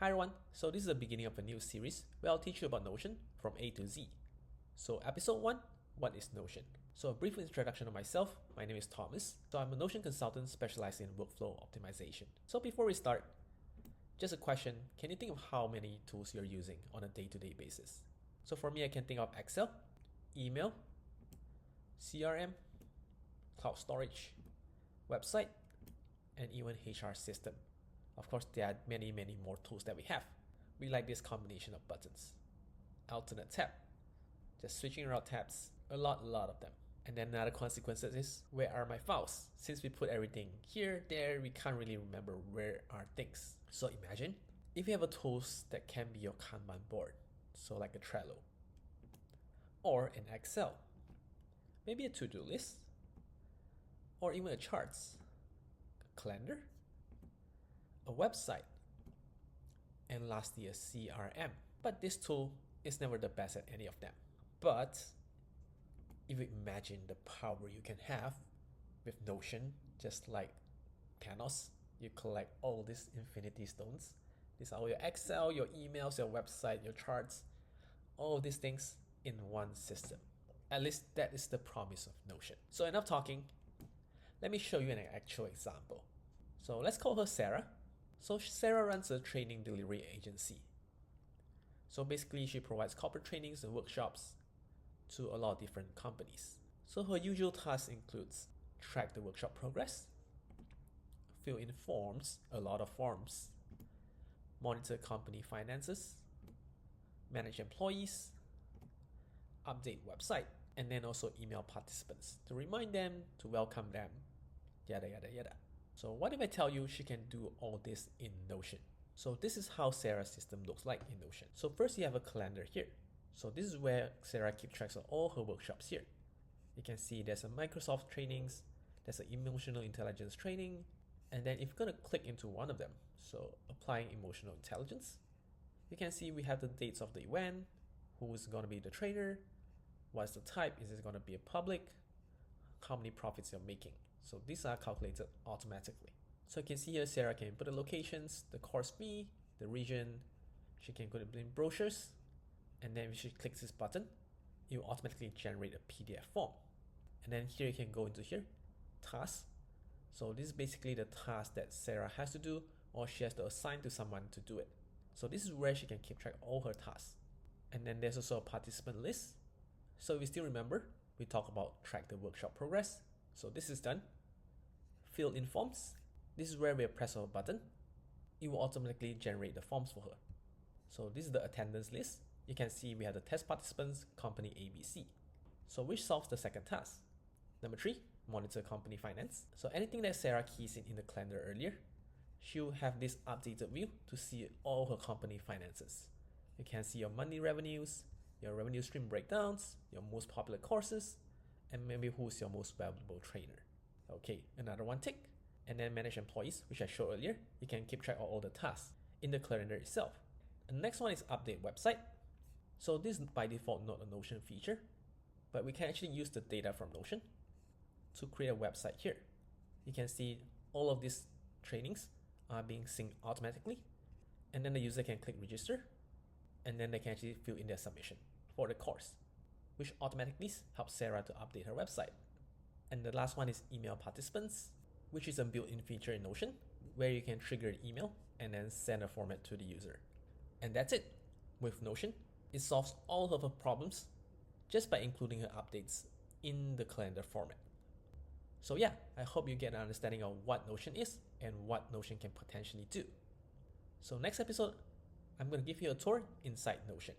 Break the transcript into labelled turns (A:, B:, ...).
A: Hi everyone, so this is the beginning of a new series where I'll teach you about Notion from A to Z. So episode 1, what is Notion? So a brief introduction of myself, my name is Thomas. So I'm a Notion consultant specialized in workflow optimization. So before we start, just a question, can you think of how many tools you're using on a day-to-day basis? So for me, I can think of Excel, email, CRM, cloud storage, website, and even HR system. Of course, there are many more tools that we have. We like this combination of buttons. Alternate tab, just switching around tabs, a lot of them. And then another consequence is, where are my files? Since we put everything here, there, we can't really remember where are things. So imagine if you have a tools that can be your Kanban board, so like a Trello, or an Excel, maybe a to-do list, or even a charts, a calendar, a website, and lastly a CRM. But this tool is never the best at any of them. But if you imagine the power you can have with Notion, just like Thanos, you collect all these infinity stones. These are all your Excel, your emails, your website, your charts, all these things in one system. At least that is the promise of Notion. So enough talking. Let me show you an actual example. So let's call her Sarah. So Sarah runs a training delivery agency. So basically she provides corporate trainings and workshops to a lot of different companies. So her usual tasks includes track the workshop progress, fill in forms, a lot of forms, monitor company finances, manage employees, update website, and then also email participants to remind them, to welcome them, yada yada. So what if I tell you she can do all this in Notion? So this is how Sarah's system looks like in Notion. So first you have a calendar here. So this is where Sarah keeps track of all her workshops here. You can see there's a Microsoft trainings, there's an emotional intelligence training, and then if you're gonna click into one of them, so applying emotional intelligence, you can see we have the dates of the event, who is gonna be the trainer, what's the type, is it gonna be a public, how many profits you're making. So these are calculated automatically. So you can see here Sarah can put the locations, the course fee, the region. She can go to in brochures, and then if she clicks this button, it will automatically generate a PDF form. And then here you can go into here, tasks. So this is basically the task that Sarah has to do, or she has to assign to someone to do it. So this is where she can keep track of all her tasks. And then there's also a participant list. So if you still remember, we talked about track the workshop progress. So this is done. Fill in forms. This is where we press a button. It will automatically generate the forms for her. So this is the attendance list. You can see we have the test participants, company ABC. So which solves the second task. Number 3, monitor company finance. So anything that Sarah keys in the calendar earlier, she'll have this updated view to see all her company finances. You can see your monthly revenues, your revenue stream breakdowns, your most popular courses, and maybe who's your most valuable trainer. Okay, another one tick. And then manage employees, which I showed earlier. You can keep track of all the tasks in the calendar itself. The next one is update website. So this is by default not a Notion feature, but we can actually use the data from Notion to create a website here. You can see all of these trainings are being synced automatically, and then the user can click register, and then they can actually fill in their submission for the course, which automatically helps Sarah to update her website. And the last one is email participants, which is a built-in feature in Notion where you can trigger an email and then send a format to the user. And that's it. With Notion, it solves all of her problems just by including her updates in the calendar format. So yeah, I hope you get an understanding of what Notion is and what Notion can potentially do. So next episode, I'm going to give you a tour inside Notion.